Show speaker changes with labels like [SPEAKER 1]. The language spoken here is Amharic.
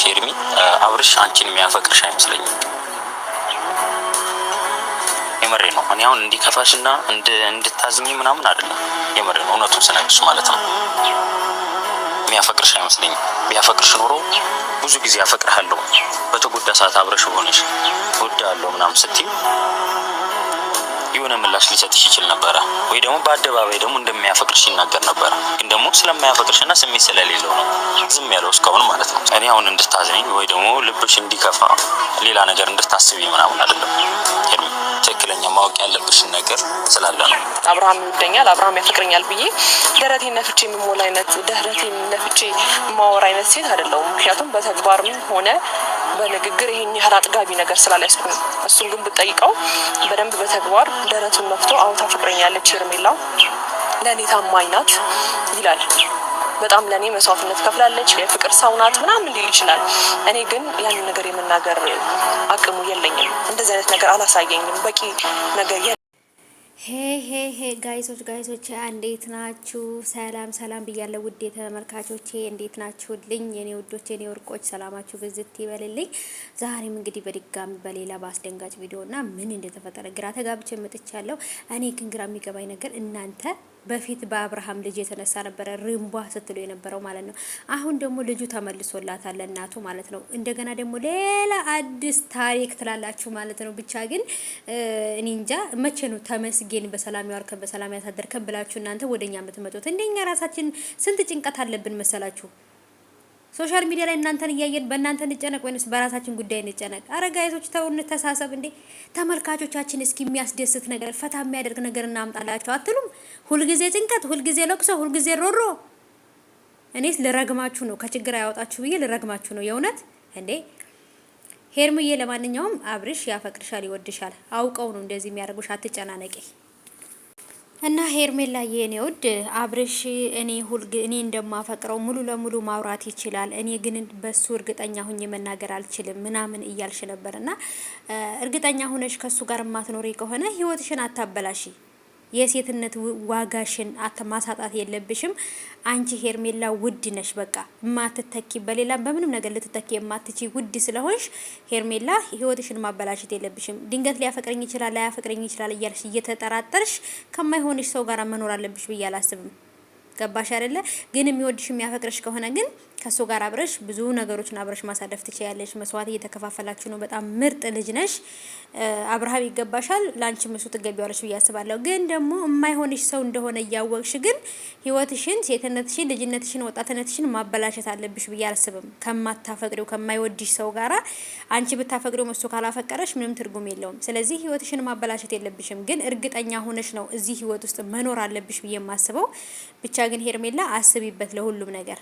[SPEAKER 1] ሄርሚ አብርሽ አንቺን የሚያፈቅርሽ አይመስለኝም። የመሬ ነው። እኔ አሁን እንዲከፋሽና እንድታዝኝ ምናምን አይደለም። የመሬ ነው። እውነቱን ስነግርሽ ማለት ነው። የሚያፈቅርሽ አይመስለኝም። ቢያፈቅርሽ ኖሮ ብዙ ጊዜ አፈቅርሃለሁ በተጎዳ ሰዓት አብረሽ ሆነሽ እወድሃለሁ ምናምን ስትይ የሆነ ምላሽ ሊሰጥሽ ይችል ነበረ፣ ወይ ደግሞ በአደባባይ ደግሞ እንደሚያፈቅርሽ ይናገር ነበረ። ግን ደግሞ ስለማያፈቅርሽና ስሜት ስለሌለው ነው ዝም ያለው እስካሁን ማለት ነው። እኔ አሁን እንድታዝኝ ወይ ደግሞ ልብሽ እንዲከፋ ሌላ ነገር እንድታስቢ ምናምን አይደለም። ትክክለኛ ማወቅ ያለብሽን ነገር ስላለ ነው።
[SPEAKER 2] አብርሃም ይወደኛል፣ አብርሃም ያፈቅረኛል ብዬ ደረቴን ነፍቼ የምሞላ አይነት ደረቴን ነፍቼ የማወራ አይነት ሴት አይደለሁም። ምክንያቱም በተግባርም ሆነ በንግግር ይሄን ያህል አጥጋቢ ነገር ስላላስኩ ነው። እሱን ግን ብጠይቀው በደንብ በተግባር ደረቱን ነፍቶ አዎ ታፈቅረኛለች ሄርሜላ ለኔ ታማኝ ናት ይላል። በጣም ለኔ መስዋዕትነት ከፍላለች፣ የፍቅር ሰው ናት ምናምን ሊል ይችላል። እኔ ግን ያንን ነገር የመናገር አቅሙ የለኝም። እንደዚህ አይነት ነገር አላሳየኝም። በቂ ነገር
[SPEAKER 3] ሄ ጋይሶች እንዴት ናችሁ? ሰላም ብያለሁ። ውድ ተመልካቾቼ እንዴት ናችሁልኝ? የኔ ውዶች የኔ ወርቆች ሰላማችሁ ብዝት ይበልልኝ። ዛሬም እንግዲህ በድጋሚ በሌላ በአስደንጋጭ ቪዲዮና ምን እንደተፈጠረ ግራ ተጋብቼ መጥቻለሁ። እኔ ግን ግራ የሚገባኝ ነገር እናንተ በፊት በአብርሃም ልጅ የተነሳ ነበረ ርምቧ ስትሉ የነበረው ማለት ነው። አሁን ደግሞ ልጁ ተመልሶላታል እናቱ ማለት ነው። እንደገና ደግሞ ሌላ አዲስ ታሪክ ትላላችሁ ማለት ነው። ብቻ ግን እኔ እንጃ መቼ ነው ተመስገን በሰላም ያዋርከን በሰላም ያሳደርከን ብላችሁ እናንተ ወደኛ የምትመጡት? እንደኛ ራሳችን ስንት ጭንቀት አለብን መሰላችሁ? ሶሻል ሚዲያ ላይ እናንተን እያየን በእናንተ እንጨነቅ ወይስ በራሳችን ጉዳይ እንጨነቅ? አረ ጋይሶች ተውን ተሳሰብ እንዴ! ተመልካቾቻችን እስኪ የሚያስደስት ነገር ፈታ የሚያደርግ ነገር እናምጣላችሁ አትሉም? ሁልጊዜ ጭንቀት፣ ሁልጊዜ ለቅሶ፣ ሁልጊዜ ሮሮ። እኔስ ልረግማችሁ ነው፣ ከችግር ያወጣችሁ ብዬ ልረግማችሁ ነው የእውነት እንዴ። ሄርሙዬ ለማንኛውም አብርሽ ያፈቅርሻል፣ ይወድሻል። አውቀው ነው እንደዚህ የሚያደርጉሽ፣ አትጨናነቂ። እና ሄርሜላ የኔ ውድ አብርሽ እኔ እንደማፈቅረው ሙሉ ለሙሉ ማውራት ይችላል፣ እኔ ግን በሱ እርግጠኛ ሁኜ መናገር አልችልም ምናምን እያልሽ ነበርና እርግጠኛ ሆነሽ ከሱ ጋር ማትኖሪ ከሆነ ህይወትሽን አታበላሺ። የሴትነት ዋጋሽን ማሳጣት የለብሽም። አንቺ ሄርሜላ ውድ ነሽ፣ በቃ ማትተኪ በሌላ በምንም ነገር ልትተኪ የማትቺ ውድ ስለሆንሽ ሄርሜላ ህይወትሽን ማበላሽት የለብሽም። ድንገት ሊያፈቅረኝ ይችላል ላያፈቅረኝ ይችላል እያልሽ እየተጠራጠርሽ ከማይሆንሽ ሰው ጋር መኖር አለብሽ ብዬ አላስብም። ገባሽ አይደለ? ግን የሚወድሽ የሚያፈቅርሽ ከሆነ ግን ከሱ ጋር አብረሽ ብዙ ነገሮችን አብረሽ ማሳለፍ ትችያለሽ። መስዋዕት እየተከፋፈላችሁ ነው። በጣም ምርጥ ልጅ ነሽ። አብርሃም ይገባሻል፣ ላንቺ ምሱ ትገቢዋለሽ ብዬ አስባለሁ። ግን ደግሞ የማይሆንሽ ሰው እንደሆነ እያወቅሽ ግን ህይወትሽን፣ ሴትነትሽን፣ ልጅነትሽን፣ ወጣትነትሽን ማበላሸት አለብሽ ብዬ አላስብም። ከማታፈቅሪው ከማይወድሽ ሰው ጋራ አንቺ ብታፈቅሪው እሱ ካላፈቀረሽ ምንም ትርጉም የለውም። ስለዚህ ህይወትሽን ማበላሸት የለብሽም። ግን እርግጠኛ ሆነሽ ነው እዚህ ህይወት ውስጥ መኖር አለብሽ ብዬ የማስበው። ብቻ ግን ሄርሜላ አስቢበት ለሁሉም ነገር።